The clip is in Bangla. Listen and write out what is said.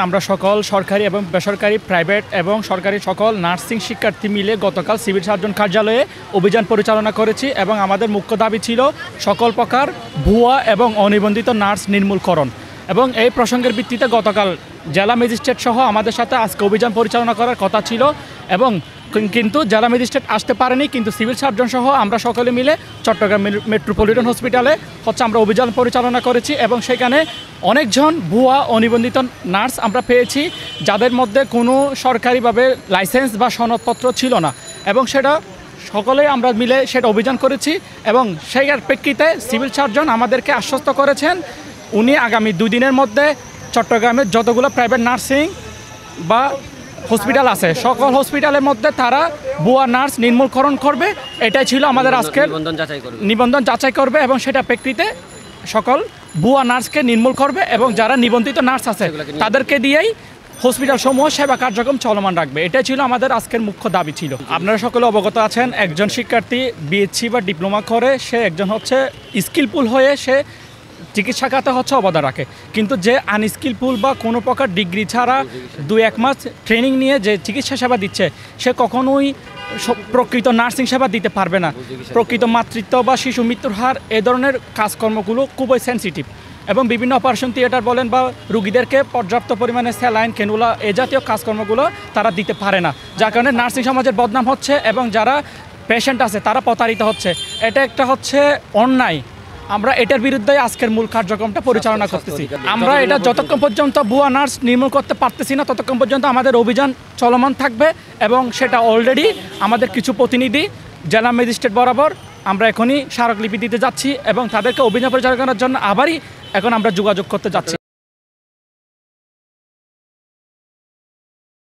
আমরা সকল সরকারি এবং বেসরকারি প্রাইভেট এবং সরকারি সকল নার্সিং শিক্ষার্থী মিলে গতকাল সিভিল সার্জন কার্যালয়ে অভিযান পরিচালনা করেছি এবং আমাদের মুখ্য দাবি ছিল সকল প্রকার ভুয়া এবং অনিবন্ধিত নার্স নির্মূলকরণ। এবং এই প্রসঙ্গের ভিত্তিতে গতকাল জেলা ম্যাজিস্ট্রেট সহ আমাদের সাথে আজকে অভিযান পরিচালনা করার কথা ছিল এবং কিন্তু জেলা ম্যাজিস্ট্রেট আসতে পারেনি, কিন্তু সিভিল সার্জন সহ আমরা সকলে মিলে চট্টগ্রাম মেট্রোপলিটন হসপিটালে আমরা অভিযান পরিচালনা করেছি এবং সেখানে অনেকজন ভুয়া অনিবন্ধিত নার্স আমরা পেয়েছি, যাদের মধ্যে কোনো সরকারিভাবে লাইসেন্স বা সনদপত্র ছিল না এবং সেটা সকলেই আমরা মিলে সেটা অভিযান করেছি। এবং সেই প্রেক্ষিতে সিভিল সার্জন আমাদেরকে আশ্বস্ত করেছেন উনি আগামী 2 দিনের মধ্যে চট্টগ্রামের যতগুলো প্রাইভেট নার্সিং বা হসপিটাল আছে সকল হসপিটালের মধ্যে তারা ভুয়া নার্স নির্মূলকরণ করবে। এটাই ছিল আমাদের আজকের নিবন্ধন যাচাই করবে এবং সেটা প্রেক্ষিতে সকল ভুয়া নার্সকে নির্মূল করবে এবং যারা নিবন্ধিত নার্স আছে তাদেরকে দিয়েই হসপিটাল সমূহ সেবা কার্যক্রম চলমান রাখবে। এটাই ছিল আমাদের আজকের মুখ্য দাবি ছিল। আপনারা সকলে অবগত আছেন, একজন শিক্ষার্থী বিএসসি বা ডিপ্লোমা করে সে একজন হচ্ছে স্কিলফুল হয়ে সে চিকিৎসা খাতে অবদান রাখে, কিন্তু যে আনস্কিলফুল বা কোনো প্রকার ডিগ্রি ছাড়া 2-1 মাস ট্রেনিং নিয়ে যে চিকিৎসা সেবা দিচ্ছে সে কখনোই প্রকৃত নার্সিং সেবা দিতে পারবে না। প্রকৃত মাতৃত্ব বা শিশু মৃত্যুর হার এ ধরনের কাজকর্মগুলো খুবই সেন্সিটিভ এবং বিভিন্ন অপারেশন থিয়েটার বলেন বা রুগীদেরকে পর্যাপ্ত পরিমাণে স্যালাইন ক্যানুলা এ জাতীয় কাজকর্মগুলো তারা দিতে পারে না, যার কারণে নার্সিং সমাজের বদনাম হচ্ছে এবং যারা পেশেন্ট আছে তারা প্রতারিত হচ্ছে। এটা একটা অন্যায়। আমরা এটার বিরুদ্ধে আজকের মূল কার্যক্রমটা পরিচালনা করতেছি। আমরা এটা যতক্ষণ পর্যন্ত ভুয়া নার্স নির্মূল করতে পারতেছি না ততক্ষণ পর্যন্ত আমাদের অভিযান চলমান থাকবে এবং সেটা অলরেডি আমাদের কিছু প্রতিনিধি জেলা ম্যাজিস্ট্রেট বরাবর আমরা এখনই স্মারকলিপি দিতে যাচ্ছি এবং তাদেরকে অভিযান পরিচালনা করার জন্য আবারই এখন আমরা যোগাযোগ করতে যাচ্ছি।